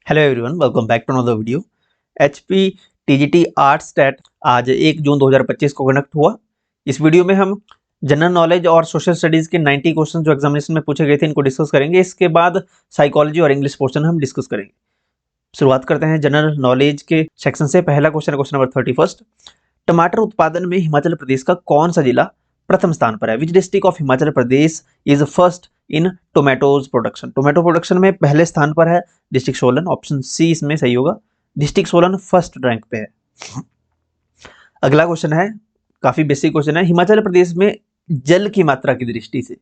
Hello everyone, welcome back to another video. HP TGT arts TET आज 1 जून 2025 को conduct हुआ। इस वीडियो में हम जनरल नॉलेज और सोशल स्टडीज के 90 क्वेश्चन जो एग्जामिनेशन में पूछे गए थे इनको डिस्कस करेंगे। इसके बाद साइकोलॉजी और इंग्लिश पोर्शन हम डिस्कस करेंगे। शुरुआत करते हैं जनरल नॉलेज के सेक्शन से। पहला क्वेश्चन है क्वेश्चन नंबर 31। टमाटर उत्पादन में हिमाचल प्रदेश का कौन सा जिला प्रथम स्थान पर है? Which district of Himachal Pradesh is first in tomatoes production? Tomato production में पहले स्थान पर है डिस्ट्रिक्ट सोलन। ऑप्शन सी इसमें सही होगा। डिस्ट्रिक्ट सोलन फर्स्ट रैंक पे है। अगला क्वेश्चन है, काफी बेसिक क्वेश्चन है। हिमाचल प्रदेश में जल की मात्रा की दृष्टि से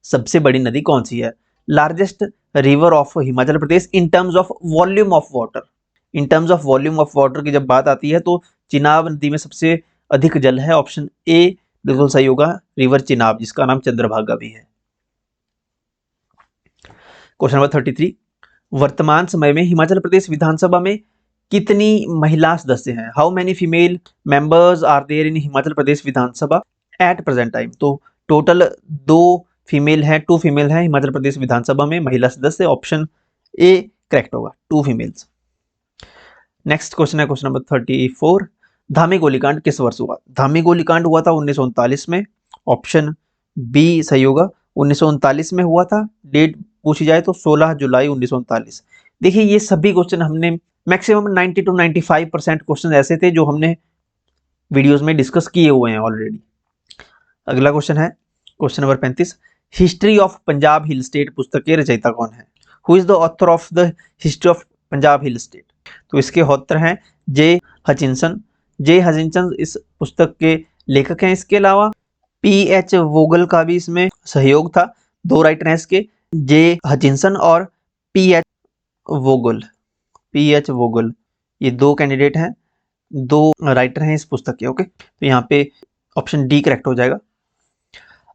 सबसे बड़ी नदी कौन सी है? Largest river of Himachal Pradesh in terms of volume of water. In terms of volume of water की जब बात आती है तो चिनाब नदी में सबसे अधिक जल है। ऑप्शन ए बिल्कुल सही होगा, रिवर चिनाब, जिसका नाम चंद्रभागा भी है। Question number 33। वर्तमान समय में हिमाचल प्रदेश विधानसभा में कितनी महिला सदस्य हैं? How many female members are there in Himachal Pradesh Vidhan Sabha at present time? तो टोटल 2 फीमेल हैं, 2 फीमेल हैं हिमाचल प्रदेश विधानसभा में महिला सदस्य। ऑप्शन ए करेक्ट होगा, 2 फीमेल्स। नेक्स्ट क्वेश्चन है क्वेश्चन नंबर 34। धामी गोलीकांड किस वर्ष हुआ? धामी गोलीकांड हुआ था 1939 में। ऑप्शन बी सही होगा, 1939 में हुआ था। डेट पूछी जाए तो 16 जुलाई 1939। देखिए ये सभी क्वेश्चन हमने मैक्सिमम 90 to 95% क्वेश्चन ऐसे थे जो हमने वीडियोस में डिस्कस किए हुए हैं ऑलरेडी। अगला क्वेश्चन है question number 35। History of Punjab hill state पुस्तक के रचयिता कौन है? Who is the author of the history of Punjab hill state? तो इसके ऑथर हैं जे हचिंसन। जे हचिंसन इस पुस्तक के लेखक हैं। इसके अलावा पीएच वोगल का भी इसमें सहयोग था। 2 राइटर हैं इसके, जे हचिंसन और पीएच वोगल। पीएच वोगल ये 2 कैंडिडेट हैं, 2 राइटर हैं इस पुस्तक के। ओके, तो यहाँ पे ऑप्शन डी करेक्ट हो जाएगा।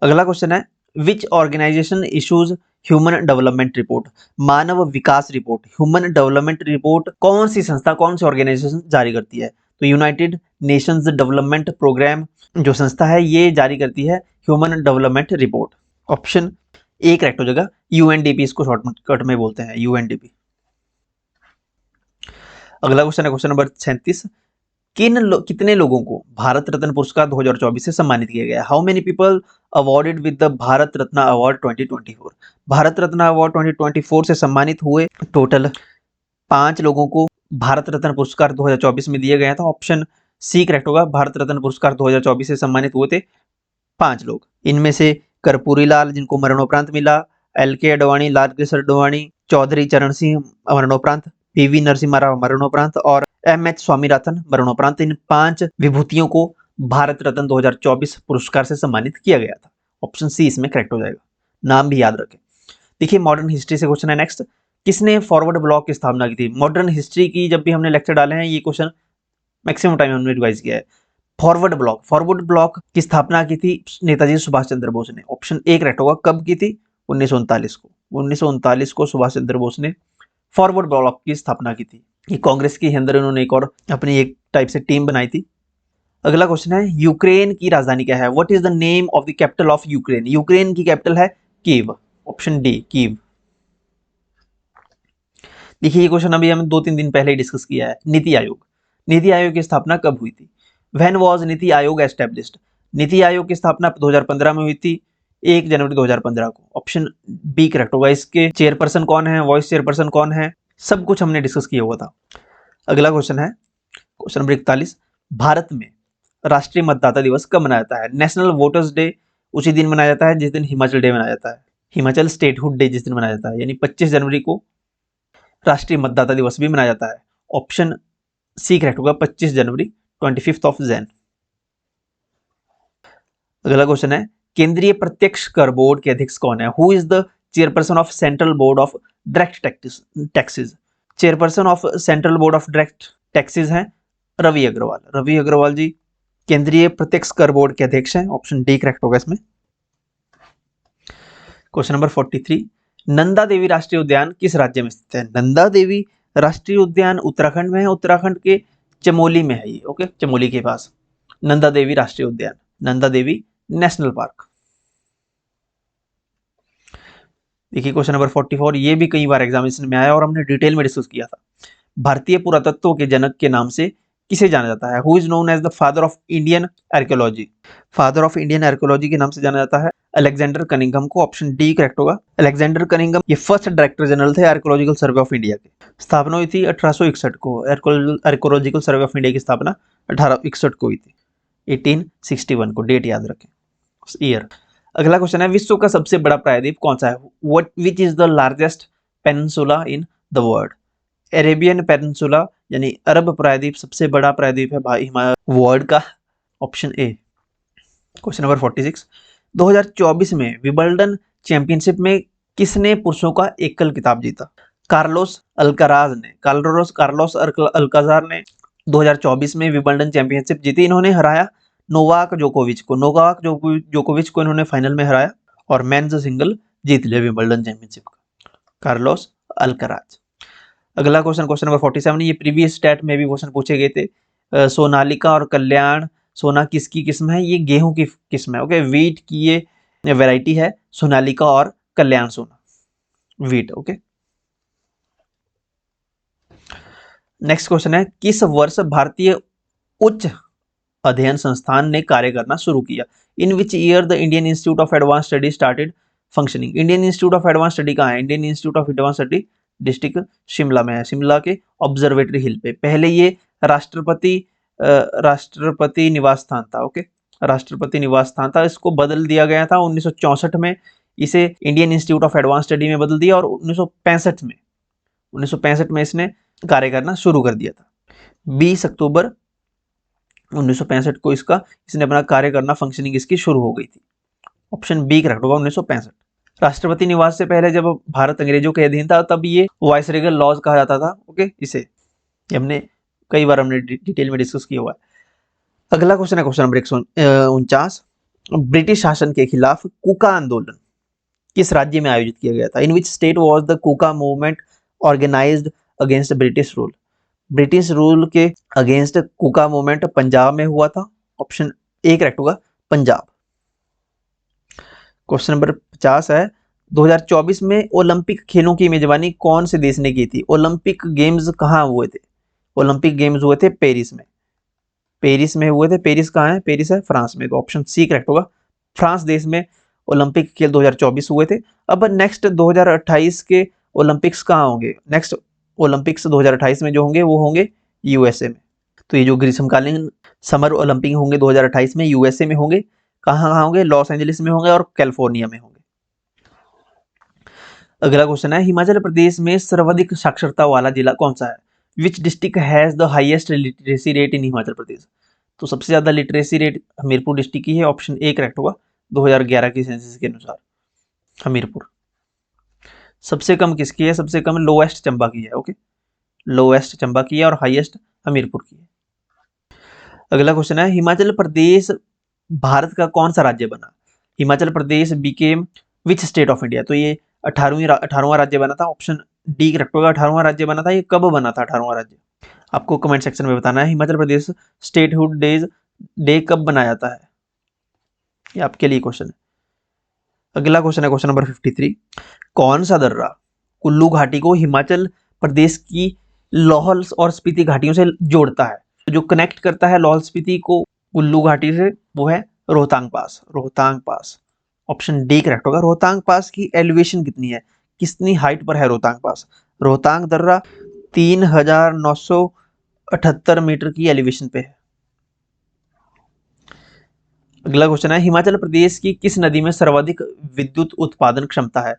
अगला क्वेश्चन है, which organization issues human development report? मानव विकास रिपोर्ट, ह्यूमन डेवलपमेंट रिपोर्ट कौन सी संस्था, कौन सी ऑर्गेनाइजेशन जारी करती है? तो यूनाइटेड नेशंस डेवलपमेंट प्रोग्राम जो संस्था है ये जारी करती है human development report. Option A correct हो जाएगा। यूएनडीपी इसको शॉर्टकट में बोलते हैं, यूएनडीपी। अगला क्वेश्चन है क्वेश्चन नंबर 36। कितने लोगों को भारत रत्न पुरस्कार 2024 से सम्मानित किया गया? How many people awarded with the Bharat Ratna award 2024? Bharat Ratna award 2024 से सम्मानित हुए टोटल 5 लोगों को भारत रत्न पुरस्कार 2024 में दिया गया था। ऑप्शन सी करेक्ट होगा। भारत रत्न पुरस्कार 2024 से सम्मानित हुए थे 5 लोग। इनमें से कर्पूरी लाल जिनको मरणोपरांत मिला, एल.के. अडवाणी, लालकृष्ण अडवाणी, चौधरी चरण सिंह मरणोपरांत, पी.वी. नरसिम्हा राव मरणोपरांत और एम.एच. स्वामीनाथन मरणोपरांत। इन 5 विभूतियों को भारत रत्न 2024 पुरस्कार से सम्मानित किया गया था। ऑप्शन सी इसमें करेक्ट हो जाएगा। नाम भी याद रखें। देखिए मॉडर्न हिस्ट्री से क्वेश्चन है नेक्स्ट। किसने फॉरवर्ड ब्लॉक की स्थापना की थी? मॉडर्न हिस्ट्री की जब भी हमने लेक्चर डाले हैं ये क्वेश्चन मैक्सिमम टाइम हमने रिवाइज किया है। फॉरवर्ड ब्लॉक की स्थापना की थी नेताजी सुभाष चंद्र बोस ने। ऑप्शन ए करेक्ट होगा। कब की थी? 1939 को। 1939 को सुभाष चंद्र बोस ने फॉरवर्ड ब्लॉक की स्थापना की थी। ये कांग्रेस के अंदर उन्होंने एक और अपनी एक टाइप से टीम बनाई थी। अगला क्वेश्चन है, यूक्रेन की राजधानी क्या है? What is the name of the capital of Ukraine? Ukraine की कैपिटल है कीव। Option D Kyiv. देखिए ये क्वेश्चन अभी हमने 2-3 दिन पहले ही डिस्कस किया है। नीति आयोग, नीति आयोग की स्थापना कब हुई थी? When was NITI Aayog established? NITI Aayog की स्थापना 2015 में हुई थी, 1 जनवरी 2015 को। ऑप्शन बी करेक्ट होगा। इसके चेयरपर्सन कौन है, वाइस चेयरपर्सन कौन है, सब कुछ हमने डिस्कस किया हुआ था। अगला क्वेश्चन है क्वेश्चन नंबर 41। भारत में राष्ट्रीय मतदाता दिवस कब मनाया जाता है? नेशनल वोटर्स डे उसी दिन मनाया जाता है जिस दिन हिमाचल डे मनाया जाता है। हिमाचल स्टेटहुड डे जिस दिन मनाया जाता है, यानी 25 जनवरी को राष्ट्रीय मतदाता दिवस भी मनाया जाता है। ऑप्शन सी करेक्ट होगा, 25 जनवरी 25th ऑफ जैन। अगला क्वेश्चन है, केंद्रीय प्रत्यक्ष कर बोर्ड के अध्यक्ष कौन है? Who is the chairperson of central board of direct taxes? Chairperson of central board of direct taxes हैं रवि अग्रवाल। रवि अग्रवाल जी केंद्रीय प्रत्यक्ष कर बोर्ड के अध्यक्ष हैं। ऑप्शन डी करेक्ट होगा इसमें। Question number 43। नंदा देवी राष्ट्रीय उद्यान किस राज्य में स्थित है? नंदा देवी राष्ट्रीय उद्यान उत्तराखंड में है। उत्तराखंड के चमोली में है ये। ओके, चमोली के पास नंदा देवी राष्ट्रीय उद्यान, नंदा देवी नेशनल पार्क। देखिए क्वेश्चन नंबर 44, ये भी कई बार एग्जामिनेशन में आया और हमने डिटेल में डिस्कस किया था। भारतीय पुरातत्व के जनक के नाम से किसे जाना जाता है? Who is known as the father of Indian archaeology? Father of Indian archaeology के नाम से जाना जाता है अलेक्जेंडर कनिंघम को। ऑप्शन डी करेक्ट होगा। अलेक्जेंडर कनिंघम ये फर्स्ट डायरेक्टर जनरल थे आर्कियोलॉजिकल सर्वे ऑफ इंडिया के। स्थापना हुई थी 1861 को। आर्कियोलॉजिकल सर्वे ऑफ इंडिया की स्थापना 1861 को हुई थी। 1861 को, डेट याद रखें, ईयर। अगला क्वेश्चन है, विश्व का सबसे बड़ा प्रायद्वीप कौन सा है? What which is the largest peninsula in the world? Arabian peninsula यानी अरब प्रायद्वीप सबसे बड़ा प्रायद्वीप है वर्ल्ड का। Option A. क्वेश्चन नंबर 46, 2024 में विंबलडन चैंपियनशिप में किसने पुरुषों का एकल खिताब जीता? कार्लोस अल्काराज ने 2024 में विंबलडन चैंपियनशिप जीती। इन्होंने हराया नोवाक जोकोविच को इन्होंने फाइनल में हराया और मेंस सिंगल जीत लिया विंबलडन चैंपियनशिप का, कार्लोस अल्काराज। अगला क्वेश्चन, क्वेश्चन नंबर 47, ये प्रीवियस स्टैट में भी क्वेश्चन पूछे गए थे। सोनालिका और कल्याण सोना किसकी किस्म है? ये गेहूं की किस्म है। ओके, वीट की ये वैरायटी है सोनालिका और कल्याण सोना, वीट। ओके, नेक्स्ट क्वेश्चन है, किस वर्ष भारतीय उच्च अध्ययन संस्थान ने कार्य करना शुरू किया? In which year the Indian Institute of advance study started functioning? Indian Institute of advance study कहाँ है? Indian Institute of advance study district Shimla में है, शिमला के ऑब्जर्वेटरी हिल पे। पहले ये राष्ट्रपति निवास स्थान था। ओके, राष्ट्रपति निवास स्थान था, इसको बदल दिया गया था 1964 में, इसे Indian Institute of advance study में बदल दिया और 1965 में इसने कार्य करना शुरू कर दिया था। 20 अक्टूबर 1965 को इसने अपना कार्य करना, फंक्शनिंग इसकी शुरू हो गई थी। ऑप्शन बी करेक्ट होगा, 1965। राष्ट्रपति निवास से पहले जब भारत अंग्रेजों के अधीन था तब ये वाइसरेगल लॉज कहा जाता था। ओके, इसे हमने कई बार डिटेल में डिस्कस किया हुआ है। अगला क्वेश्चन है क्वेश्चन नंबर 149, ब्रिटिश शासन के खिलाफ कूका आंदोलन किस राज्य में आयोजित किया गया था? In which state was the Kuka movement organized against British rule? British rule के अगेंस्ट कूका मूवमेंट पंजाब में हुआ था। ऑप्शन ए करेक्ट होगा, पंजाब। क्वेश्चन नंबर 50 है, 2024 में ओलंपिक खेलों की मेजबानी कौन से देश ने की थी? ओलंपिक गेम्स कहाँ हुए थे? ओलंपिक गेम्स हुए थे पेरिस में। पेरिस में हुए थे। पेरिस कहाँ है? पेरिस है फ्रांस में, तो ऑप्शन सी करेक्ट होगा। फ्रांस देश में ओलंपिक खेल 2024 हुए थे। अब नेक्स्ट 2028 के ओलंपिक्स कहाँ होंगे? नेक्स्ट ओलंपिक्स 2028 में जो होंगे वो होंगे यूएसए में। तो ये जो ग्रीष्मकालीन समर ओलंपिक होंगे 2028 में यूएसए में होंगे। कहाँ होंगे? लॉस एंजलिस में होंगे और कैलिफोर्निया में होंगे। अगला क्वेश्चन है, हिमाचल प्रदेश में सर्वाधिक साक्षरता वाला जिला कौन सा है? Which district has the highest literacy rate in Himachal Pradesh? तो सबसे ज्यादा लिटरेसी रेट हमीरपुर डिस्ट्रिक्ट की है। ऑप्शन ए करेक्ट होगा, 2011 की सेंसस के अनुसार हमीरपुर। सबसे कम किसकी है? सबसे कम लोएस्ट चंबा की है। ओके, लोएस्ट चंबा की है और हाईएस्ट हमीरपुर की है। अगला क्वेश्चन है, हिमाचल प्रदेश भारत का कौन सा राज्य बना? Himachal Pradesh became which state of India? तो ये 18वां राज्य बना था। ऑप्शन डी करेक्ट होगा, 18वां राज्य बना था। ये कब बना था 18वां राज्य? आपको कमेंट सेक्शन में बताना है। हिमाचल प्रदेश स्टेटहुड डे कब बनाया जाता है? ये आपके लिए क्वेश्चन है। अगला क्वेश्चन है क्वेश्चन नंबर 53, कौन सा दर्रा कुल्लू घाटी को हिमाचल प्रदेश की लाहौल और स्पीति घाटियों से जोड़ता है? जो कनेक्ट करता है लाहौल स्पीति को कुल्लू घाटी से वो है रोहतांग पास। रोहतांग पास, ऑप्शन डी करेक्ट होगा। रोहतांग पास की एलिवेशन कितनी है? कितनी हाइट पर है रोहतांग पास? रोहतांग दर्रा 3978 मीटर की एलिवेशन पे है। अगला क्वेश्चन है, हिमाचल प्रदेश की किस नदी में सर्वाधिक विद्युत उत्पादन क्षमता है?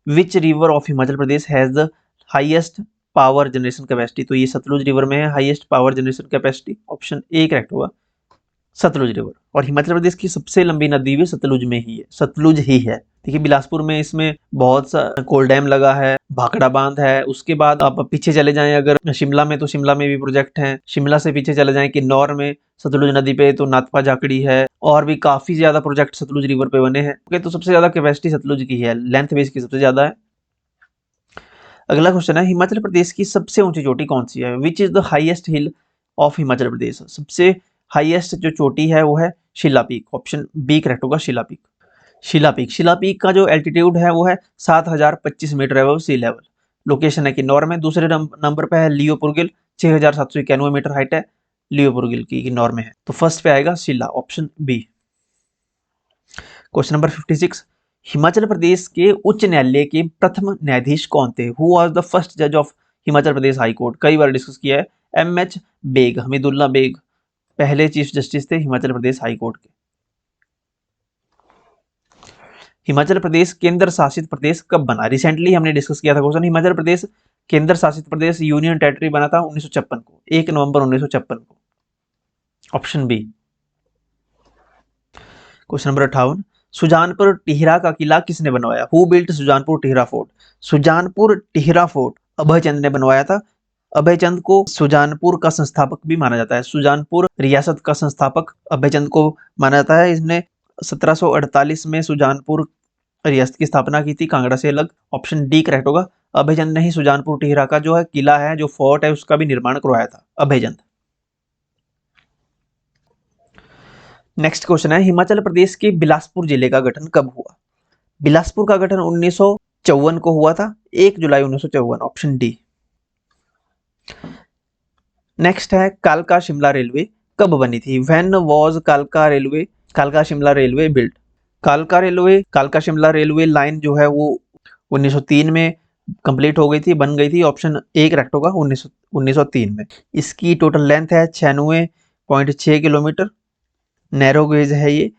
Which river of Himachal Pradesh has the highest power generation capacity? तो ये सतलुज रिवर में है highest power generation capacity. Option A correct होगा, सतलुज रिवर। और हिमाचल प्रदेश की सबसे लंबी नदी भी सतलुज में ही है, सतलुज ही है। देखिए बिलासपुर में इसमें बहुत सा कोल डैम लगा है, भाखड़ा बांध है। उसके बाद आप पीछे चले जाएं अगर शिमला में, तो शिमला में भी प्रोजेक्ट हैं। शिमला से पीछे चले जाएं किन्नौर में सतलुज नदी पे तो नाथपा झाकड़ी है, और भी काफी ज्यादा प्रोजेक्ट सतलुज रिवर पे बने हैं। ओके, तो सबसे ज्यादा कैपेसिटी सतलुज की है, लेंथ बेस की सबसे ज्यादा है। अगला क्वेश्चन है, हिमाचल प्रदेश की सबसे ऊंची चोटी कौन सी है? Which is the highest hill of Himachal Pradesh? सबसे हाईएस्ट जो चोटी है वो है शिला पीक। ऑप्शन बी करेक्ट होगा, शिला पीक। शिला पीक का जो एल्टीट्यूड है वो है 7025 metre above sea level. Location है किन्नौर में। दूसरे नंबर पे है लियोपुरगिल, 6,791 मीटर हाइट है लियोपुरगिल की, किन्नौर में है। तो फर्स्ट पे आएगा Shilla, option B. Question number 56, Himachal Pradesh के उच्च न्यायालय के प्रथम न्यायाधीश कौन थे? हु वाज द फर्स्ट जज of Himachal Pradesh high court? कई बार डिस्कस किया है। एमएच बेग, हमीदुल्ला बेग पहले चीफ जस्टिस थे हिमाचल प्रदेश हाई कोर्ट के। हिमाचल प्रदेश केंद्र शासित प्रदेश कब बना? रिसेंटली हमने डिस्कस किया था क्वेश्चन। हिमाचल प्रदेश केंद्र शासित प्रदेश यूनियन टेरिटरी बना था 1956 को, 1 नवंबर 1956 को, option B. Question number 58, Sujanpur Tihra का किला किसने बनवाया? Who built Sujanpur Tihra fort? Sujanpur Tihra fort Abhay Chand ने बनवाया था। अभय चंद को सुजानपुर का संस्थापक भी माना जाता है। सुजानपुर रियासत का संस्थापक अभय चंद को माना जाता है। इसने 1748 में सुजानपुर रियासत की स्थापना की थी, कांगड़ा से अलग। ऑप्शन डी करेक्ट होगा। अभय चंद ने ही सुजानपुर टिहरा का जो है किला है, जो फोर्ट है, उसका भी निर्माण करवाया था अभय चंद। नेक्स्ट क्वेश्चन है, हिमाचल प्रदेश के बिलासपुर जिले का गठन कब हुआ? बिलासपुर का गठन 1954 को हुआ था, 1 जुलाई 1954, ऑप्शन डी। नेक्स्ट है, कालका शिमला रेलवे कब बनी थी? व्हेन वाज कालका शिमला रेलवे बिल्ट? कालका शिमला रेलवे लाइन जो है वो 1903 में कंप्लीट हो गई थी, बन गई थी। ऑप्शन ए करेक्ट होगा, 1903 में। इसकी टोटल लेंथ है 96.6 किलोमीटर। नैरो गेज है ये,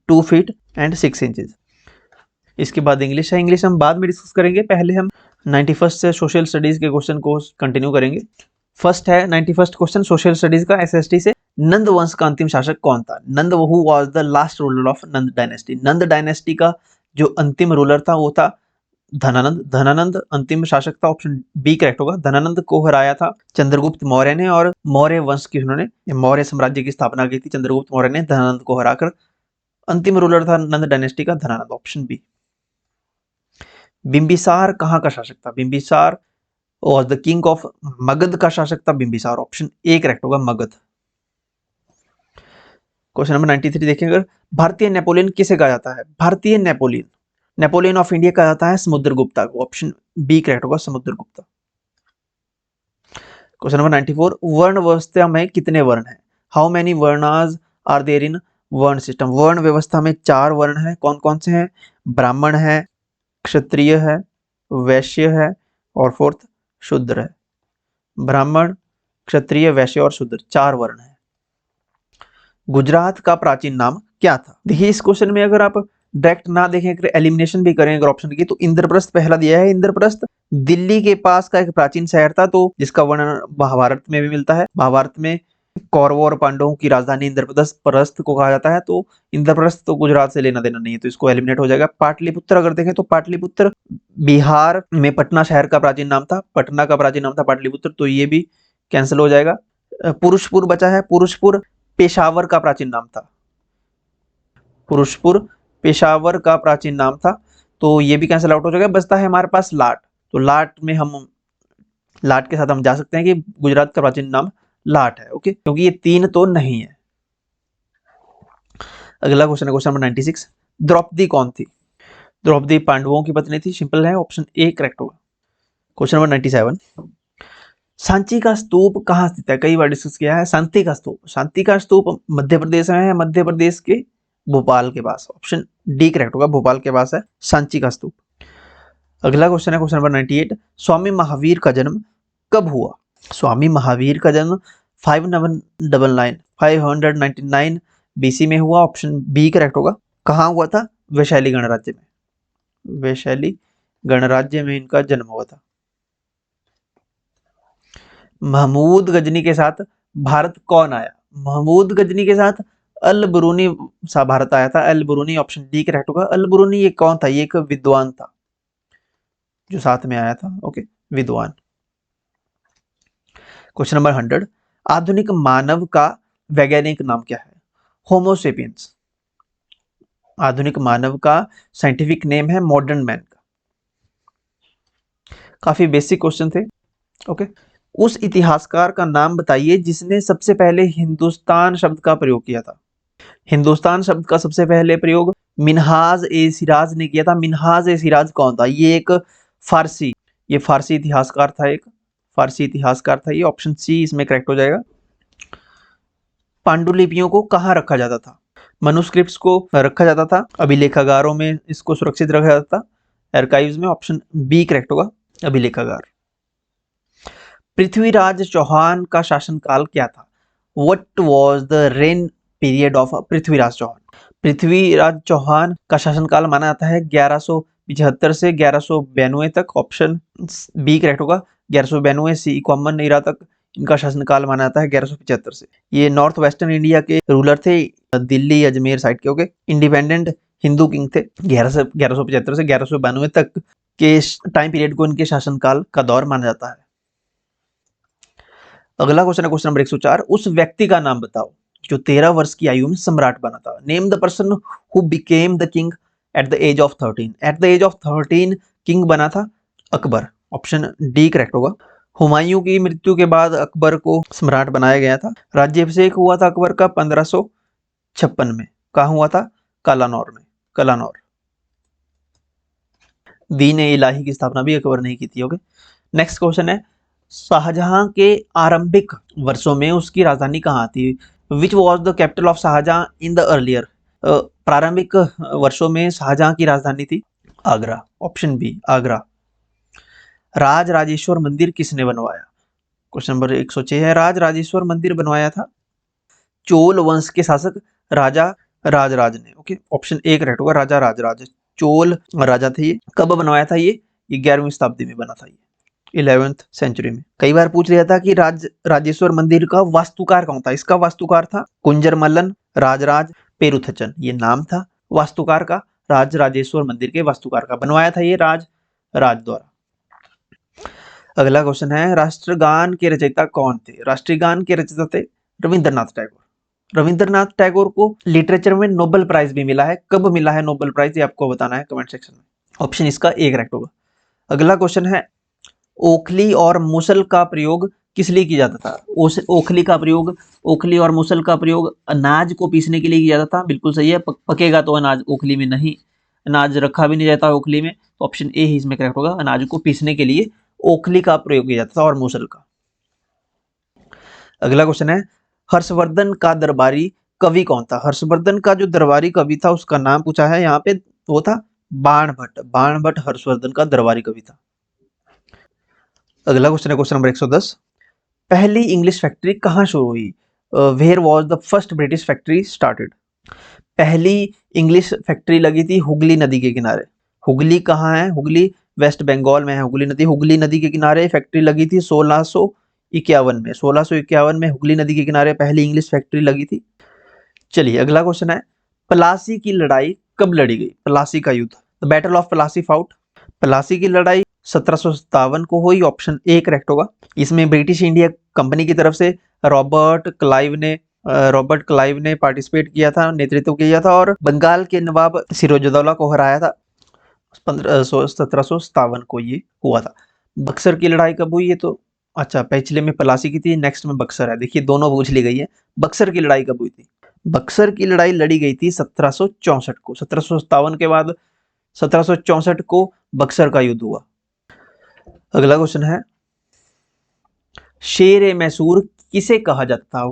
2 फीट एंड 6 इंचेस। इसके बाद इंग्लिश है। इंग्लिश हम बाद में डिस्कस करेंगे, पहले हम 91st से सोशल स्टडीज के क्वेश्चन को कंटिन्यू करेंगे। फर्स्ट है 91st क्वेश्चन सोशल स्टडीज का एसएसटी से, नंद वंश का अंतिम शासक कौन था? Nand who was the last ruler of Nand dynasty? Nand dynasty का जो अंतिम रूलर था वो था धनानंद। धनानंद अंतिम शासक था, ऑप्शन बी करेक्ट होगा। धनानंद को हराया था चंद्रगुप्त मौर्य ने, और मौर्य वंश की उन्होंने मौर्य साम्राज्य की स्थापना की थी चंद्रगुप्त मौर्य ने धनानंद को हराकर। अंतिम रूलर था नंद डायनेस्टी का धनानंद, ऑप्शन बी। बिंबिसार कहाँ का शासक था? Bimbisara was the king of Magadh का शासक था बिंबिसार, ऑप्शन ए करेक्ट होगा, मगध। क्वेश्चन नंबर 93 देखेंगे, भारतीय नेपोलियन किसे कहा जाता है? भारतीय नेपोलियन ऑफ इंडिया कहा जाता है समुद्रगुप्ता को, ऑप्शन बी करेक्ट होगा, समुद्रगुप्ता। क्वेश्चन नंबर 94, वर्ण व्यवस्था में कितने वर्ण हैं? How many varnas are there in varna system? वर्ण व्यवस्था में 4 वर्ण हैं। कौन कौन से हैं? ब्राह्मण है, क्षत्रिय है, वैश्य है, और फोर्थ शूद्र है। ब्राह्मण, क्षत्रिय, वैश्य और शूद्र, 4 वर्ण है। गुजरात का प्राचीन नाम क्या था? देखिए इस क्वेश्चन में अगर आप डायरेक्ट ना देखें, अगर एलिमिनेशन भी करें अगर ऑप्शन की, तो इंद्रप्रस्थ पहला दिया है। इंद्रप्रस्थ दिल्ली के पास का एक प्राचीन शहर था, तो जिसका वर्णन महाभारत में भी मिलता है। महाभारत में कौरवों और पांडवों की राजधानी इंद्रप्रस्थ को कहा जाता है, तो इंद्रप्रस्थ तो गुजरात से लेना देना नहीं है, तो इसको एलिमिनेट हो जाएगा। पाटलिपुत्र अगर देखें तो पाटलिपुत्र बिहार में पटना शहर का प्राचीन नाम था, पटना का प्राचीन नाम था पाटलिपुत्र, तो ये भी कैंसिल हो जाएगा। पुरुषपुर बचा है। पुरुषपुर पेशावर का प्राचीन नाम था। पुरुषपुर पेशावर का प्राचीन नाम था, तो ये भी कैंसिल आउट हो जाएगा। बचता है हमारे पास लाट, तो लाट के साथ हम जा सकते हैं कि गुजरात का प्राचीन नाम लाट है, ओके, क्योंकि ये 3 तो नहीं है। अगला क्वेश्चन है क्वेश्चन नंबर 96, द्रौपदी कौन थी? द्रौपदी पांडवों की पत्नी थी, सिंपल है, ऑप्शन ए करेक्ट होगा। क्वेश्चन नंबर 97, सांची का स्तूप कहाँ स्थित है? कई बार डिस्कस किया है। शांति का स्तूप मध्य प्रदेश में है, मध्य प्रदेश के भोपाल के पास, ऑप्शन डी करेक्ट होगा, भोपाल के पास है सांची का स्तूप। अगला क्वेश्चन है क्वेश्चन नंबर 98, स्वामी महावीर का जन्म कब हुआ? स्वामी महावीर का जन्म 599 बीसी में हुआ, ऑप्शन बी करेक्ट होगा। कहाँ हुआ था? वैशाली गणराज्य में। वैशाली गणराज्य में इनका जन्म हुआ था। महमूद गजनी के साथ भारत कौन आया? महमूद गजनी के साथ अल बरूनी सा भारत आया था। अल बरूनी, ऑप्शन डी करेक्ट होगा। अल बरूनी ये कौन था? ये एक विद्वान था जो साथ में आया था, ओके, विद्वान। क्वेश्चन नंबर 100, आधुनिक मानव का वैज्ञानिक नाम क्या है? होमोसेपियंस। आधुनिक मानव का साइंटिफिक नेम है मॉडर्न मैन का। काफी बेसिक क्वेश्चन थे, ओके। उस इतिहासकार का नाम बताइए जिसने सबसे पहले हिंदुस्तान शब्द का प्रयोग किया था। हिंदुस्तान शब्द का सबसे पहले प्रयोग मिन्हाज ए सिराज ने किया था। मिन्हाज ए सिराज कौन था? ये एक फारसी ये फारसी इतिहासकार था, एक फारसी इतिहासकार था ये। ऑप्शन सी इसमें करेक्ट हो जाएगा। पांडुलिपियों को कहाँ रखा जाता था? मनुस्क्रिप्ट्स को रखा जाता था अभिलेखागारों में, इसको सुरक्षित रखा जाता था, आर्काइव्स में। ऑप्शन बी करेक्ट होगा, अभिलेखागार। पृथ्वीराज चौहान का शासनकाल क्या था? What was the reign period of Prithviraj Chauhan? Prithviraj Chauhan का शासनकाल माना जाता है 1175 से 1192 तक। ऑप्शन बी करेक्ट होगा, 1192 से कॉमन एरा तक इनका शासनकाल माना जाता है 1175 से। ये नॉर्थ वेस्टर्न इंडिया के रूलर थे, दिल्ली अजमेर साइड के। ओके, इंडिपेंडेंट हिंदू किंग थे। 1175 से 1192 तक के टाइम पीरियड को इनके शासनकाल का दौर माना जाता है। अगला क्वेश्चन है क्वेश्चन नंबर 104। उस व्यक्ति का नाम बताओ जो 13 वर्ष की आयु में सम्राट बना था। Name the person who became the king at the age of 13। At the age of 13 king बना था अकबर। ऑप्शन डी करेक्ट होगा। हुमायूं की मृत्यु के बाद अकबर को सम्राट बनाया गया था। राज्याभिषेक हुआ था अकबर का 1556 में। कहा हुआ था? कलानौर में। कलानौर। दीन ए इलाही की स्थापना भी अकबर ने की थी। ओके, नेक्स्ट क्वेश्चन है शाहजहां के आरंभिक वर्षों में उसकी राजधानी कहाँ थी? Which was the capital of Shah Jahan in the earlier? प्रारंभिक वर्षों में शाहजहां की राजधानी थी आगरा। Option B Agra. राज राजेश्वर मंदिर किसने बनवाया? क्वेश्चन नंबर 106 है, राज राजेश्वर मंदिर बनवाया था चोल वंश के शासक राजा राजराज ने। ओके, ऑप्शन ए करेक्ट होगा, राजा राजराज। चोल राजा थे ये। कब बनवाया था ये? 11वीं शताब्दी में बना था ये, 11th सेंचुरी में। कई बार पूछ लिया था कि राजेश्वर मंदिर का वास्तुकार कौन था? इसका वास्तुकार था कुंजर मल्लन राजराज पेरुथचन, ये नाम था वास्तुकार का। राज राजेश्वर मंदिर के वास्तुकार का बनवाया था ये राज द्वारा। अगला क्वेश्चन है राष्ट्रगान के रचयिता कौन थे? राष्ट्रगान के रचयिता थे रविंद्रनाथ टैगोर। रविंद्रनाथ टैगोर को लिटरेचर में नोबेल प्राइज भी मिला है। कब मिला है नोबेल प्राइज, ये आपको बताना है कमेंट सेक्शन में। ऑप्शन इसका ए करेक्ट होगा। अगला क्वेश्चन है ओखली और मुसल का प्रयोग किस लिए किया जाता था? ओखली और मुसल का प्रयोग अनाज को पीसने के लिए किया जाता था। बिल्कुल सही है, पकेगा तो अनाज ओखली में नहीं, अनाज रखा भी नहीं जाता ओखली में। तो ऑप्शन ए ही इसमें करेक्ट होगा, अनाज को पीसने के लिए ओखली का प्रयोग किया जाता था और मुसल का। अगला क्वेश्चन है हर्षवर्धन का दरबारी कवि कौन था? हर्षवर्धन का जो दरबारी कवि था उसका नाम पूछा है यहाँ पे, वो था बाणभट्ट। बाणभट्ट हर्षवर्धन का दरबारी कवि था। अगला क्वेश्चन है क्वेश्चन नंबर 110। पहली इंग्लिश फैक्ट्री कहाँ शुरू हुई? Where was the first British factory started? पहली इंग्लिश फैक्ट्री लगी थी हुगली नदी के किनारे। हुगली कहाँ है? हुगली वेस्ट बंगाल में है हुगली नदी। हुगली नदी के किनारे फैक्ट्री लगी थी 1651 में। 1651 में हुगली नदी के किनारे पहली इंग्लिश फैक्ट्री लगी थी। चलिए अगला क्वेश्चन है प्लासी की लड़ाई कब लड़ी गई? प्लासी का युद्ध, the battle of Plassey fought. Plassey की लड़ाई 1757 को हुई। ऑप्शन ए करेक्ट होगा। इसमें ब्रिटिश इंडिया कंपनी की तरफ से रॉबर्ट क्लाइव ने पार्टिसिपेट किया था, नेतृत्व किया था, और बंगाल के नवाब सिरोजदौला को हराया था। 1757 को ये हुआ था। बक्सर की लड़ाई कब हुई? ये तो अच्छा, पिछले में प्लासी की थी, नेक्स्ट में बक्सर है। देखिए दोनों पूछ ली गई है। बक्सर की लड़ाई कब हुई थी? बक्सर की लड़ाई लड़ी गई थी 1764 को। 1757 के बाद 1764 को बक्सर का युद्ध हुआ। अगला क्वेश्चन है शेर ए मैसूर किसे कहा जाता था?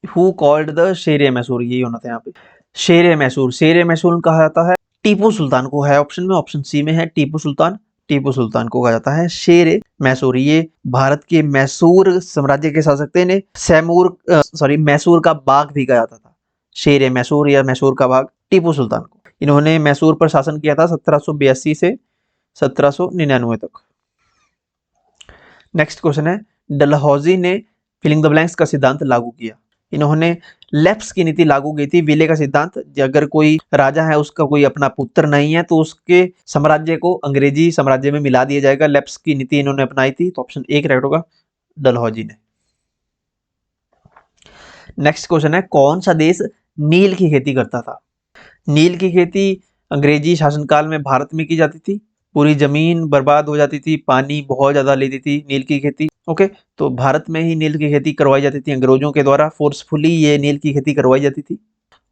हु कॉल्ड द शेर ए मैसूर, यही होना था यहाँ पे। शेर ए मैसूर कहा जाता है टीपू सुल्तान को, है ऑप्शन में। ऑप्शन सी में है टीपू सुल्तान को कहा जाता है शेर ए मैसूर। ये भारत के मैसूर साम्राज्य के शासक थे। इन्हें मैसूर का बाग भी कहा जाता था। शेर ए मैसूर या मैसूर का बाग टीपू सुल्तान को। इन्होंने मैसूर पर शासन किया था 1782 से 1799 तक। नेक्स्ट क्वेश्चन है डलहौजी ने फिलिंग द ब्लैंक्स का सिद्धांत लागू किया। इन्होंने लेप्स की नीति लागू की थी। विले का सिद्धांत, अगर कोई राजा है उसका कोई अपना पुत्र नहीं है तो उसके साम्राज्य को अंग्रेजी साम्राज्य में मिला दिया जाएगा। लेप्स की नीति इन्होंने अपनाई थी। तो ऑप्शन ए करेक्ट होगा, डलहौजी ने। नेक्स्ट क्वेश्चन है कौन सा देश नील की खेती करता था? नील की खेती अंग्रेजी शासनकाल में भारत में की जाती थी। पूरी जमीन बर्बाद हो जाती थी, पानी बहुत ज्यादा लेती थी नील की खेती। ओके, तो भारत में ही नील की खेती करवाई जाती थी अंग्रेजों के द्वारा। फोर्सफुली ये नील की खेती करवाई जाती थी।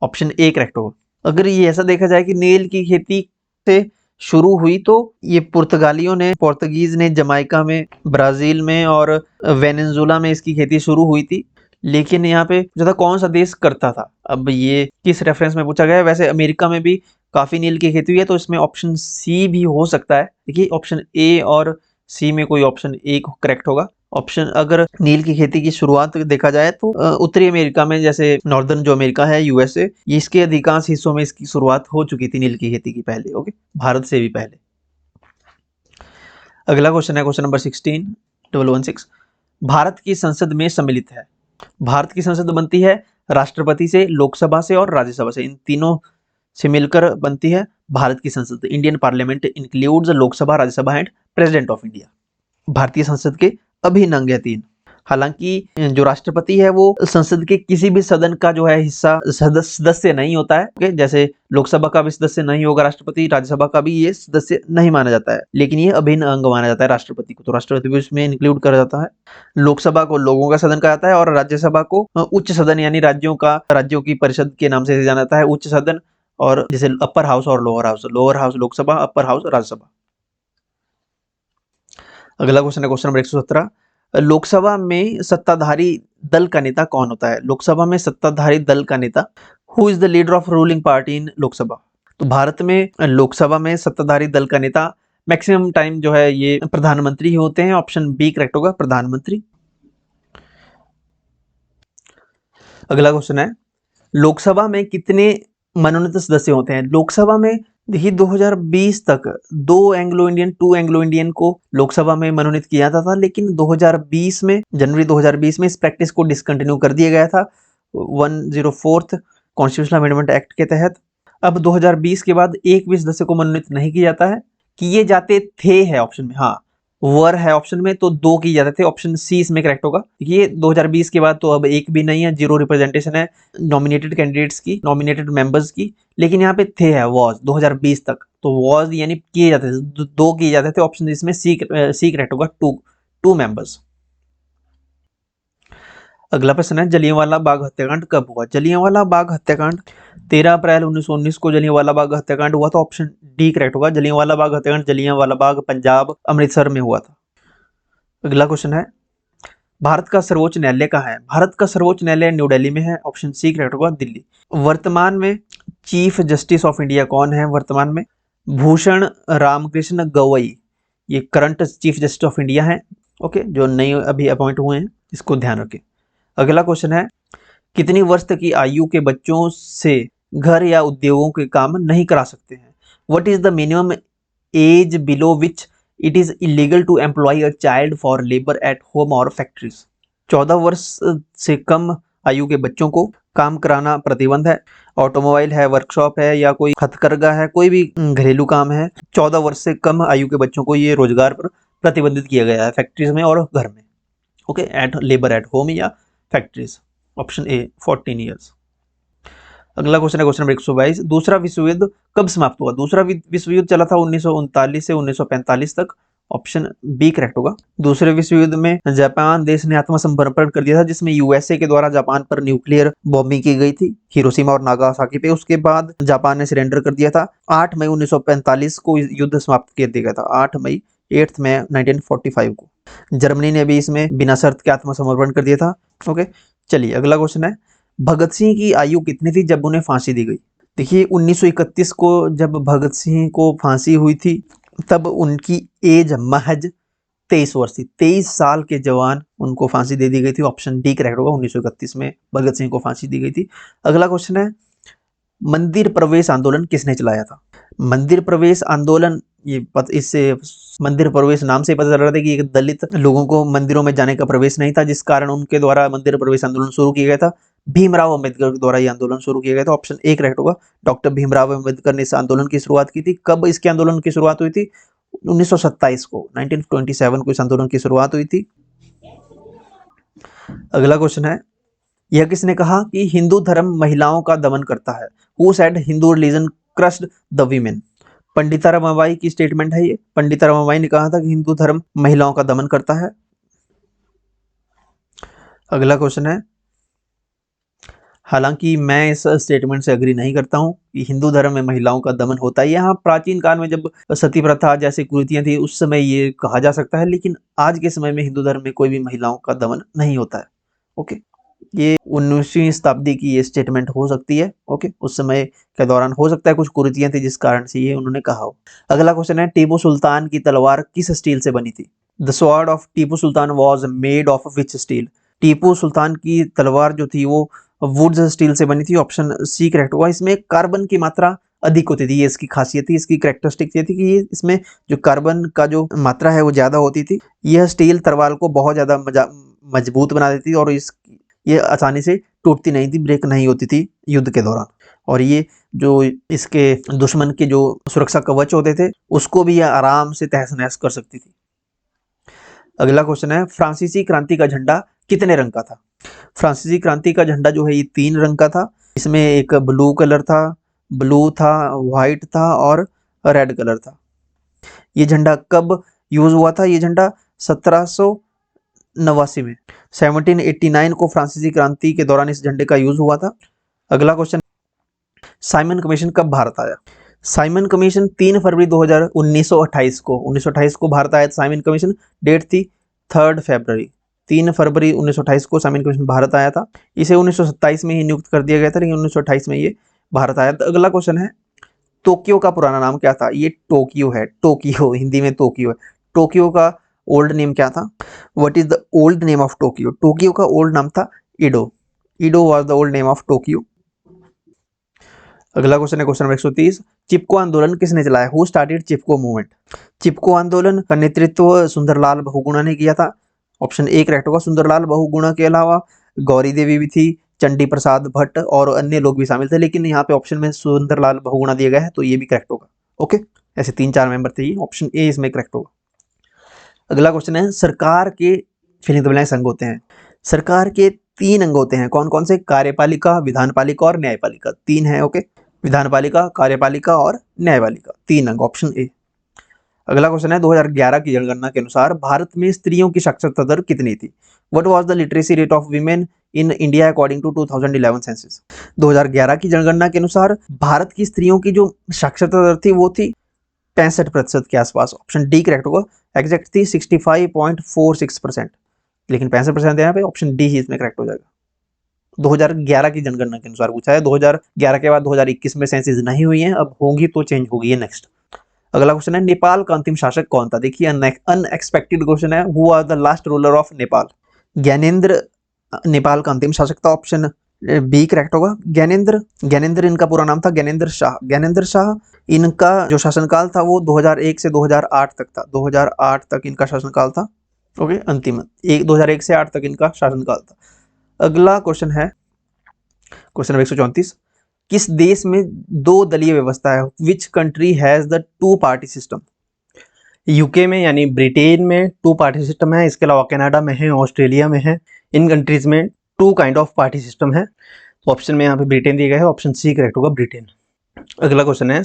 ऑप्शन ए करेक्ट होगा। अगर ये ऐसा देखा जाए कि नील की खेती से शुरू हुई तो ये पुर्तगीज ने जमाइका में, ब्राजील में और वेनेजुला में इसकी खेती शुरू हुई थी। लेकिन यहाँ पे जो था कौन सा देश करता था, अब ये किस रेफरेंस में पूछा गया है। वैसे अमेरिका में भी काफी नील की खेती हुई है, तो इसमें ऑप्शन सी भी हो सकता है। देखिए ऑप्शन ए और सी में कोई ऑप्शन ए करेक्ट होगा। ऑप्शन अगर नील की खेती की शुरुआत देखा जाए तो उत्तरी अमेरिका में, जैसे नॉर्दर्न जो अमेरिका है, यूएसए, इसके अधिकांश हिस्सों में इसकी शुरुआत हो चुकी थी नील की खेती की पहले। ओके, भारत से भी पहले। अगला क्वेश्चन है क्वेश्चन नंबर 16 भारत की संसद में सम्मिलित है। भारत की संसद बनती है राष्ट्रपति से, लोकसभा से और राज्यसभा से, इन तीनों से मिलकर बनती है भारत की संसद। Indian parliament includes Lok Sabha, Rajya Sabha and president of India. भारतीय संसद के अभिन्न अंग है 3। हालांकि जो राष्ट्रपति है वो संसद के किसी भी सदन का जो है हिस्सा सदस्य नहीं होता है। ओके, जैसे लोकसभा का भी सदस्य नहीं होगा राष्ट्रपति, राज्यसभा का भी ये सदस्य नहीं माना जाता है, लेकिन ये अभिन्न अंग माना जाता है राष्ट्रपति को, तो राष्ट्रपति भी इसमें इंक्लूड करा जाता है। लोकसभा को लोगों का सदन कहा जाता है और राज्यसभा को उच्च सदन यानी राज्यों की परिषद के नाम से जाना जाता है, उच्च सदन। और जैसे अपर हाउस और lower house Lok Sabha, upper house Rajya Sabha. अगला क्वेश्चन है क्वेश्चन नंबर 117 लोकसभा में सत्ताधारी दल का नेता कौन होता है। लोकसभा में सत्ताधारी दल का नेता, who is the leader of ruling party इन लोकसभा। तो भारत में लोकसभा में सत्ताधारी दल का नेता मैक्सिमम टाइम जो है ये प्रधानमंत्री ही होते हैं। ऑप्शन बी करेक्ट होगा, प्रधानमंत्री। अगला क्वेश्चन है लोकसभा में कितने मनोनीत सदस्य होते हैं। लोकसभा में देखिए 2020 तक 2 एंग्लो इंडियन को लोकसभा में मनोनीत किया जाता था, लेकिन 2020 में, जनवरी 2020 में इस प्रैक्टिस को डिसकंटिन्यू कर दिया गया था 104th कॉन्स्टिट्यूशनल अमेंडमेंट एक्ट के तहत। अब 2020 के बाद एक भी सदस्य को मनोनीत नहीं किया जाता है। किए जाते थे है ऑप्शन में, हाँ वर है ऑप्शन में, तो 2 किए जाते थे। ऑप्शन सी इसमें करेक्ट होगा। ये 2020 के बाद तो अब एक भी नहीं है, 0 रिप्रेजेंटेशन है नॉमिनेटेड कैंडिडेट्स की, नॉमिनेटेड मेंबर्स की। लेकिन यहाँ पे थे है वॉज 2020 तक, तो वॉज यानी किए जाते थे, 2 किए जाते थे। ऑप्शन इसमें सी करेक्ट होगा, 2 मेंबर्स। अगला प्रश्न है जलियांवाला बाग हत्याकांड कब हुआ। जलियांवाला बाग हत्याकांड 13 अप्रैल 1919 को जलियांवाला बाग हत्याकांड हुआ, तो ऑप्शन डी करेक्ट होगा। जलियांवाला बाग हत्याकांड जलियांवाला बाग पंजाब अमृतसर में हुआ था। अगला क्वेश्चन है भारत का सर्वोच्च न्यायालय कहाँ है। भारत का सर्वोच्च न्यायालय न्यू दिल्ली में है। ऑप्शन सी करेक्ट होगा, दिल्ली। वर्तमान में चीफ जस्टिस ऑफ इंडिया कौन है। वर्तमान में भूषण रामकृष्ण गवई, ये current chief justice of India है। ओके, जो नए अभी अपॉइंट हुए हैं, इसको ध्यान रखें। अगला क्वेश्चन है कितनी वर्ष तक की आयु के बच्चों से घर या उद्योगों के काम नहीं करा सकते हैं। What is the minimum age below which it is illegal to employ a child for labour at home और फैक्ट्रीज। 14 वर्ष से कम आयु के बच्चों को काम कराना प्रतिबंध है। ऑटोमोबाइल है, वर्कशॉप है या कोई हथकरघा है, कोई भी घरेलू काम है, 14 वर्ष से कम आयु के बच्चों को ये रोजगार पर प्रतिबंधित किया गया है, फैक्ट्रीज में और घर में। Okay, at labour at home या फैक्ट्रीज। Option A 14 years. अगला क्वेश्चन है क्वेश्चन नंबर 122 दूसरा विश्व युद्ध कब समाप्त हुआ। दूसरा विश्व युद्ध चला था 1939 से 1945 तक। ऑप्शन बी करेक्ट होगा। दूसरे विश्व युद्ध में जापान देश ने आत्मसमर्पण कर दिया था, जिसमें यूएसए के द्वारा जापान पर न्यूक्लियर बॉम्बिंग की गई थी, हिरोशिमा और नागासाकी पे। उसके बाद जापान ने सरेंडर कर दिया था। 8 मई 1945 को युद्ध समाप्त कर दिया गया था, 8 मई 1945 को। जर्मनी ने भी इसमें बिना शर्त के आत्मसमर्पण कर दिया था। ओके, चलिए अगला क्वेश्चन है भगत सिंह की आयु कितनी थी जब उन्हें फांसी दी गई। देखिए 1931 को जब भगत सिंह को फांसी हुई थी, तब उनकी एज महज 23 वर्ष थी। 23 साल के जवान उनको फांसी दे दी गई थी। ऑप्शन डी करेक्ट होगा, 1931 में भगत सिंह को फांसी दी गई थी। अगला क्वेश्चन है मंदिर प्रवेश आंदोलन किसने चलाया था। मंदिर प्रवेश आंदोलन, इससे मंदिर प्रवेश नाम से पता चल रहा था कि एक दलित लोगों को मंदिरों में जाने का प्रवेश नहीं था, जिस कारण उनके द्वारा मंदिर प्रवेश आंदोलन शुरू किया गया था। भीमराव अंबेडकर के द्वारा यह आंदोलन शुरू किया गया था। ऑप्शन ए करेक्ट होगा, डॉक्टर भीमराव अंबेडकर ने इस आंदोलन की शुरुआत की थी। कब इसके आंदोलन की शुरुआत हुई थी, 1927 को, 1927 को इस आंदोलन की शुरुआत हुई थी। अगला क्वेश्चन है यह किसने कहा कि हिंदू धर्म महिलाओं का दमन करता है। Who said Hindu religion crossed the women. Pandita Ramabai की स्टेटमेंट है ये। पंडिता रमाबाई ने कहा था कि हिंदू धर्म महिलाओं का दमन करता है। अगला क्वेश्चन है हालांकि मैं इस स्टेटमेंट से एग्री नहीं करता हूँ कि हिंदू धर्म में महिलाओं का दमन होता है। यहाँ प्राचीन काल में जब सती प्रथा जैसी कुरीतियां थी उस समय ये कहा जा सकता है, लेकिन आज के समय में हिंदू धर्म में कोई भी महिलाओं का दमन नहीं होता है। ओके, ये 19वीं शताब्दी की ये स्टेटमेंट हो सकती है। ओके, उस समय के दौरान हो सकता है कुछ कुरीतियां थी जिस कारण से ये उन्होंने कहा हो। अगला क्वेश्चन है, टीपू सुल्तान की तलवार किस स्टील से बनी थी? The sword of Tipu Sultan was made of which steel? Tipu Sultan की तलवार जो थी वो वुड्स स्टील से बनी थी। ऑप्शन सी करेक्ट होगा। इसमें कार्बन की मात्रा अधिक होती थी, ये इसकी खासियत थी, इसकी कैरेक्टरिस्टिक ये थी कि ये इसमें जो कार्बन का जो मात्रा है वो ज्यादा होती थी। यह स्टील तलवार को बहुत ज्यादा मजबूत बना देती थी और ये आसानी से टूटती नहीं थी, ब्रेक नहीं होती थी युद्ध के दौरान। और ये जो इसके दुश्मन के जो सुरक्षा कवच होते थे उसको भी यह आराम से तहस नहस कर सकती थी। अगला क्वेश्चन है, फ्रांसीसी क्रांति का झंडा कितने रंग का था? फ्रांसीसी क्रांति का झंडा जो है ये 3 रंग का था। इसमें एक ब्लू कलर था, ब्लू था, व्हाइट था और रेड कलर था। ये झंडा कब यूज हुआ था? ये झंडा 1789 में, 1789 को फ्रांसीसी क्रांति के दौरान इस झंडे का यूज हुआ था। अगला क्वेश्चन, साइमन कमीशन कब भारत आया? साइमन कमीशन 3 फरवरी 1928 को भारत आया। साइमन कमीशन डेट थी 3 फरवरी, 3 फरवरी 1928 को साइमन कमीशन भारत आया था। इसे 1927 में ही नियुक्त कर दिया गया था, लेकिन 1928 में ये भारत आया था। अगला क्वेश्चन है, टोक्यो का पुराना नाम क्या था? ये टोक्यो है, टोक्यो हिंदी में टोक्यो है। टोक्यो का ओल्ड नेम क्या था? What is the old name of Tokyo? Tokyo का ओल्ड नाम था Edo. Edo was the old name of Tokyo. अगला क्वेश्चन है क्वेश्चन नंबर 130, चिपको आंदोलन किसने चलाया? Who started Chipko movement? Chipko आंदोलन का नेतृत्व सुंदरलाल बहुगुणा ने किया था। ऑप्शन ए करेक्ट होगा। सुंदरलाल बहुगुणा के अलावा गौरी देवी भी थी, चंडी प्रसाद भट्ट और अन्य लोग भी शामिल थे, लेकिन यहाँ पे ऑप्शन में सुंदरलाल बहुगुणा दिया गया है तो ये भी करेक्ट होगा। ओके, ऐसे 3-4 मेंबर थे, ऑप्शन ए इसमें करेक्ट होगा। अगला क्वेश्चन है, सरकार के फिलिंग द ब्लैंक्स अंग होते हैं। सरकार के 3 अंग होते हैं, कौन कौन से? कार्यपालिका, विधानपालिका और न्यायपालिका। 3 है। ओके, विधानपालिका, कार्यपालिका और न्यायपालिका, 3 अंग, ऑप्शन ए। अगला क्वेश्चन है, 2011 की जनगणना के अनुसार भारत में स्त्रियों की साक्षरता दर कितनी थी? What was the literacy rate of women in India according to 2011 census? 2011 की जनगणना के अनुसार भारत की स्त्रियों की जो साक्षरता दर थी वो थी 65% के आसपास। ऑप्शन डी करेक्ट होगा। एग्जैक्ट थी 65.46%, लेकिन 65% यहाँ पे, ऑप्शन डी ही इसमें करेक्ट हो जाएगा। 2011 की जनगणना के अनुसार पूछा है। 2011 के बाद 2021 में सेंसस नहीं हुई है, अब होंगी तो चेंज होगी है। नेक्स्ट अगला क्वेश्चन है, नेपाल का अंतिम शासक कौन था? देखिए अनएक्सपेक्टेड क्वेश्चन है। Who are the last ruler of Nepal? Gyanendra Nepal का अंतिम शासक था। ऑप्शन बी करेक्ट होगा। ज्ञानेंद्र इनका पूरा नाम था, ज्ञानेंद्र शाह। इनका जो शासनकाल था वो 2001 से 2008 तक था। 2008 तक इनका शासनकाल था। ओके, अंतिम 2001 से 8 तक इनका शासनकाल था। अगला क्वेश्चन है क्वेश्चन नंबर 134, किस देश में 2 दलीय व्यवस्था है? Which country has the 2 party system? UK में यानी ब्रिटेन में 2 पार्टी सिस्टम है। इसके अलावा कनाडा में है, ऑस्ट्रेलिया में है। इन कंट्रीज में 2 काइंड ऑफ पार्टी सिस्टम है। तो ऑप्शन में यहाँ पे ब्रिटेन दिया गया है, ऑप्शन सी करेक्ट होगा, ब्रिटेन। अगला क्वेश्चन है,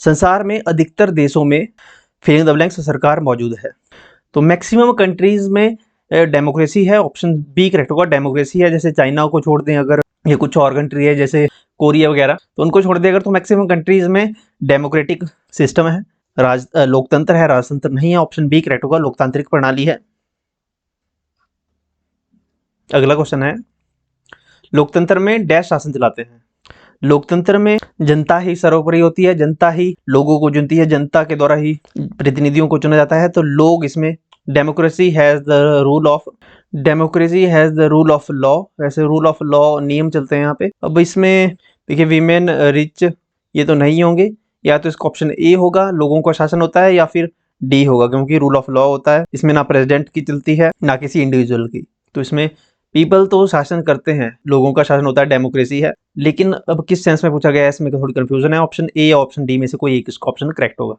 संसार में अधिकतर देशों में फिलिंग द ब्लैंक्स सरकार मौजूद है। तो मैक्सिमम कंट्रीज में डेमोक्रेसी है, ऑप्शन बी करेक्ट होगा, डेमोक्रेसी है। जैसे चाइना को छोड़ दें अगर, ये कुछ और कंट्री है जैसे कोरिया वगैरह, तो उनको छोड़ दें अगर, तो मैक्सिमम कंट्रीज में डेमोक्रेटिक सिस्टम है, लोकतंत्र है, राजतंत्र नहीं है। ऑप्शन बी करेक्ट होगा, लोकतांत्रिक प्रणाली है। अगला क्वेश्चन है, लोकतंत्र में डैश शासन चलाते हैं? लोकतंत्र में जनता ही सर्वोपरि होती है, जनता ही लोगों को चुनती है, जनता के द्वारा ही प्रतिनिधियों को चुना जाता है। तो लोग इसमें democracy has the rule of law, वैसे रूल ऑफ लॉ नियम चलते हैं यहाँ पे। अब इसमें देखिए वीमेन रिच ये तो नहीं होंगे, या तो इसका ऑप्शन ए होगा, लोगों का शासन होता है, या फिर डी होगा, क्योंकि रूल ऑफ लॉ होता है। इसमें ना प्रेसिडेंट की चलती है ना किसी इंडिविजुअल की, तो इसमें पीपल तो शासन करते हैं, लोगों का शासन होता है, डेमोक्रेसी है। लेकिन अब किस सेंस में पूछा गया है इसमें थोड़ी कंफ्यूजन है। ऑप्शन ए या ऑप्शन डी में से कोई एक इसका ऑप्शन करेक्ट होगा।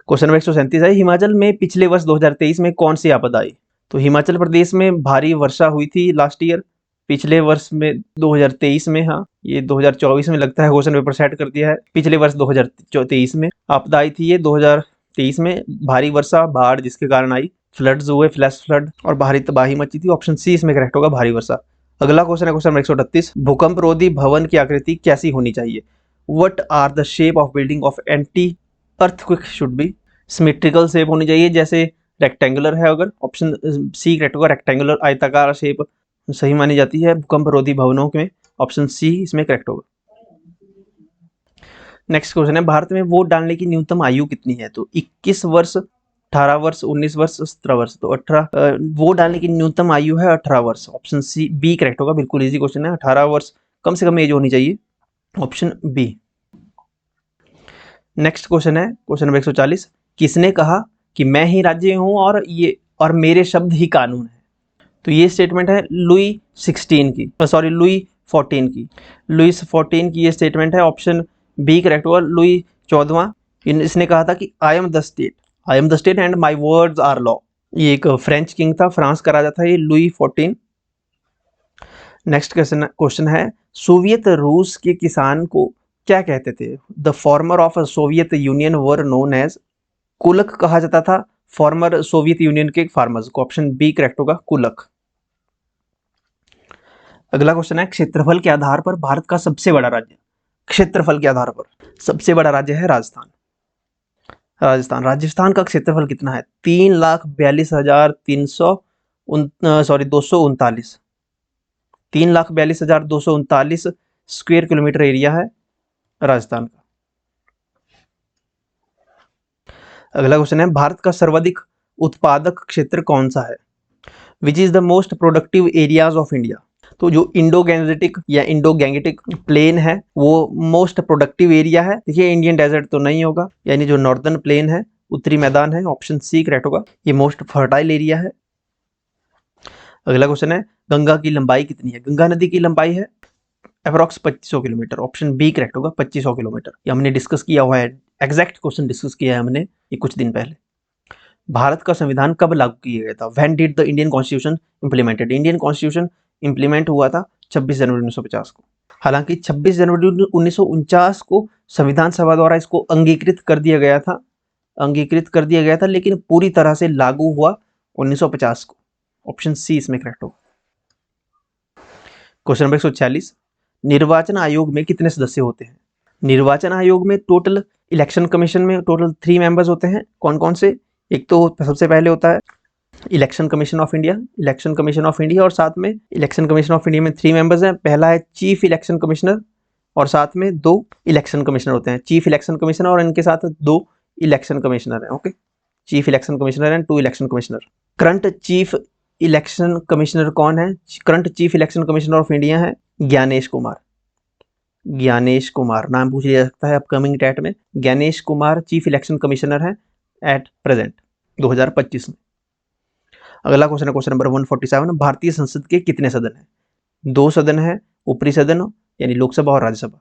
क्वेश्चन नंबर 137 है, हिमाचल में पिछले वर्ष 2023 में कौन सी आपदा आई? तो हिमाचल प्रदेश में भारी वर्षा हुई थी लास्ट ईयर, पिछले वर्ष में 2023 में। हाँ, ये 2024 में लगता है क्वेश्चन पेपर सेट कर दिया है। पिछले वर्ष 2023 में आपदा आई थी, ये 2023 में भारी वर्षा, बाढ़ जिसके कारण आई। फ्लड्स हुए, फ्लैश फ्लड, और भारी तबाही मची थी। ऑप्शन सी इसमें करेक्ट होगा, भारी वर्षा। अगला क्वेश्चन है क्वेश्चन नंबर 138, भूकंप रोधी भवन की आकृति कैसी होनी चाहिए? What are the shape of building of anti earthquake should be? Symmetrical shape होनी चाहिए, जैसे रेक्टेंगुलर है अगर, ऑप्शन सी करेक्ट होगा, रेक्टेंगुलर आयताकार शेप सही मानी जाती है भूकंप रोधी भवनों में, ऑप्शन सी इसमें करेक्ट होगा। नेक्स्ट क्वेश्चन है, भारत में वोट डालने की न्यूनतम आयु कितनी है? तो 21 वर्ष, 18 वर्ष, 19 वर्ष, 17 वर्ष। तो 18 वोट डालने की न्यूनतम आयु है 18 वर्ष, ऑप्शन सी बी करेक्ट होगा। बिल्कुल इजी क्वेश्चन है, 18 वर्ष कम से कम एज होनी चाहिए, ऑप्शन बी। नेक्स्ट क्वेश्चन है क्वेश्चन नंबर 140, किसने कहा कि मैं ही राज्य हूं और मेरे शब्द ही कानून है? तो ये स्टेटमेंट है लुई 14 की। लुईस 14 की ये स्टेटमेंट है, ऑप्शन बी करेक्ट होगा। लुई 14वां, इसने कहा था कि I am the state and my words are law. ये एक फ्रेंच किंग था, फ्रांस का राजा था ये लुई 14। नेक्स्ट क्वेश्चन है, सोवियत रूस के किसान को क्या कहते थे? The former of Soviet Union were known as, kulak कहा जाता था फॉर्मर सोवियत यूनियन के फार्मर्स को, ऑप्शन बी करेक्ट होगा, कुलक। अगला क्वेश्चन है, क्षेत्रफल के आधार पर भारत का सबसे बड़ा राज्य, क्षेत्रफल के आधार पर सबसे बड़ा राज्य है राजस्थान। राजस्थान का क्षेत्रफल कितना है? 3,42,239 3,42,239 स्क्वायर किलोमीटर एरिया है राजस्थान का। अगला क्वेश्चन है, भारत का सर्वाधिक उत्पादक क्षेत्र कौन सा है? Which is the most productive areas of India? तो जो इंडो गैंजेटिक या इंडो गैंगेटिक प्लेन है वो मोस्ट प्रोडक्टिव एरिया है। देखिए इंडियन डेजर्ट तो नहीं होगा, यानी जो नॉर्दर्न प्लेन है, उत्तरी मैदान है, ऑप्शन सी करेक्ट होगा, ये मोस्ट फर्टाइल एरिया है। अगला क्वेश्चन है, गंगा की लंबाई कितनी है? गंगा नदी की लंबाई है approx 2500 kilometre, option B correct होगा, 2500 किलोमीटर। ये हमने डिस्कस किया हुआ है, एग्जैक्ट क्वेश्चन डिस्कस किया है हमने ये कुछ दिन पहले। भारत का संविधान कब लागू किया गया था? When did the Indian constitution implemented? Indian constitution implement हुआ था 26 जनवरी 1950 को। हालांकि 26 जनवरी 1949 को संविधान सभा द्वारा इसको अंगीकृत कर दिया गया था, लेकिन पूरी तरह से लागू हुआ 1950 को, ऑप्शन सी इसमें करेक्ट होगा। क्वेश्चन नंबर 146, निर्वाचन आयोग में कितने सदस्य होते हैं? निर्वाचन आयोग में टोटल, इलेक्शन कमीशन में टोटल 3 मेंबर्स होते हैं। कौन कौन से? एक तो सबसे पहले होता है इलेक्शन कमीशन ऑफ इंडिया, और साथ में इलेक्शन कमीशन ऑफ इंडिया में 3 मेंबर्स हैं। पहला है चीफ इलेक्शन कमिश्नर, और साथ में 2 इलेक्शन कमिश्नर होते हैं। चीफ इलेक्शन कमिश्नर और इनके साथ 2 इलेक्शन कमिश्नर हैं। Okay, chief election commissioner and 2 election commissioner. Current chief election commissioner कौन है? Current chief election commissioner of India है ज्ञानेश कुमार, नाम पूछ लिया जा सकता है अपकमिंग टैट में। Gyanesh Kumar chief election commissioner है एट प्रेजेंट 2025 में। अगला क्वेश्चन है क्वेश्चन नंबर 147, भारतीय संसद के कितने सदन हैं? 2 सदन है, ऊपरी सदन यानी लोकसभा और राज्यसभा।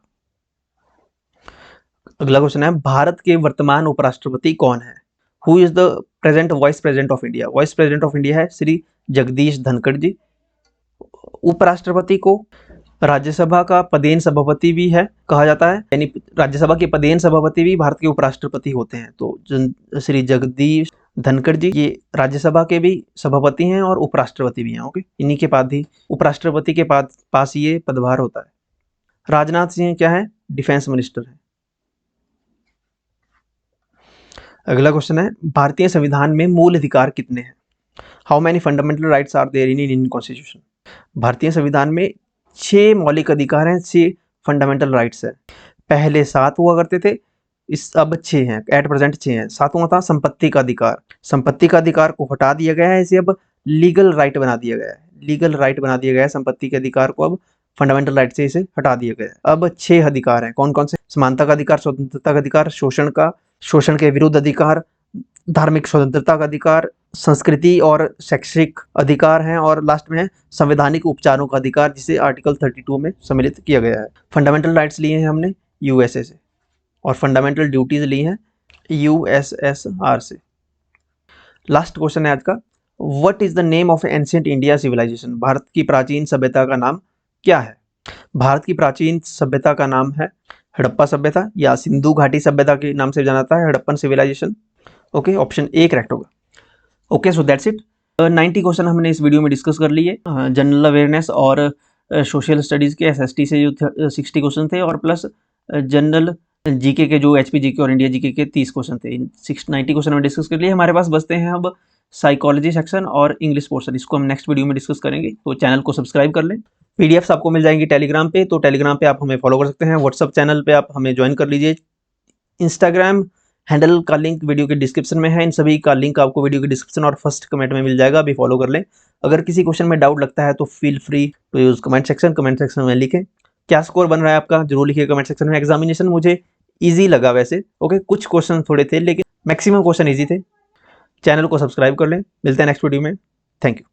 अगला क्वेश्चन है, भारत के वर्तमान उपराष्ट्रपति कौन है? Who is the present vice president of India? Vice president of India है श्री जगदीश धनखड़ जी। उपराष्ट्रपति को राज्यसभा का पदेन सभापति भी है कहा जाता है, यानी राज्यसभा के पदेन सभापति भी भारत के उपराष्ट्रपति होते हैं। तो श्री जगदीश धनखड़ जी ये राज्यसभा के भी सभापति हैं और उपराष्ट्रपति भी हैं। ओके, इन्हीं के पास ही उपराष्ट्रपति के पास ये पदभार होता है। राजनाथ सिंह क्या है? डिफेंस मिनिस्टर है। अगला क्वेश्चन है, भारतीय संविधान में मूल अधिकार कितने हैं? How many fundamental rights are there in Indian constitution? भारतीय संविधान में 6 मौलिक अधिकार हैं, 6 फंडामेंटल राइट्स हैं। पहले 7 हुआ करते थे, अब 6 हैं, एट प्रेजेंट 6 हैं। 7वां था संपत्ति का अधिकार को हटा दिया गया है, इसे अब लीगल राइट बना दिया गया है। संपत्ति के अधिकार को अब फंडामेंटल राइट से इसे हटा दिया गया है। अब 6 अधिकार हैं, कौन कौन से? समानता का अधिकार, स्वतंत्रता का अधिकार, शोषण के विरुद्ध अधिकार, धार्मिक स्वतंत्रता का अधिकार, संस्कृति और शैक्षिक अधिकार हैं, और लास्ट में है संवैधानिक उपचारों का अधिकार, जिसे आर्टिकल 32 में सम्मिलित किया गया है। फंडामेंटल राइट्स लिए हैं हमने यूएसए से, और फंडामेंटल ड्यूटीज ली हैं यूएसएसआर से। लास्ट क्वेश्चन है आज का, what is the name of ancient India civilisation? भारत की प्राचीन सभ्यता का नाम क्या है? भारत की प्राचीन सभ्यता का नाम है हड़प्पा सभ्यता, या सिंधु घाटी सभ्यता के नाम से जाना जाता है, Harappan civilization. Okay, option A correct होगा। Okay, so that's it. 90 question हमने इस वीडियो में डिस्कस कर लिए। जनरल अवेयरनेस और सोशल स्टडीज़ के एसएसटी से जो 60 क्वेश्चन थे और प्लस जनरल जीके के जो एचपी जीके और इंडिया जीके के 30 क्वेश्चन थे। इन 90 क्वेश्चन में डिस्कस कर लिए। हमारे पास बचते हैं अब साइकोलॉजी सेक्शन और इंग्लिश पोर्शन। इसको हम नेक्स्ट वीडियो में डिस्कस करेंगे, तो चैनल को सब्सक्राइब कर लें। पीडीएफ्स आपको मिल जाएंगी टेलीग्राम पे, तो टेलीग्राम पे आप हमें फॉलो कर सकते हैं। व्हाट्सअप चैनल पे आप हमें ज्वाइन कर लीजिए। इंस्टाग्राम हैंडल का लिंक वीडियो के डिस्क्रिप्शन में है। इन सभी का लिंक आपको वीडियो के डिस्क्रिप्शन और फर्स्ट कमेंट में मिल जाएगा, अभी फॉलो कर लें। अगर किसी क्वेश्चन में डाउट लगता है तो feel free to use comment section में लिखें। क्या स्कोर बन रहा है आपका जरूर लिखिए कमेंट सेक्शन में। एग्जामिनेशन मुझे ईजी लगा वैसे, ओके, कुछ क्वेश्चन थोड़े थे लेकिन मैक्सिमम क्वेश्चन ईजी थे। चैनल को सब्सक्राइब कर लें। मिलते हैं नेक्स्ट वीडियो में। Thank you.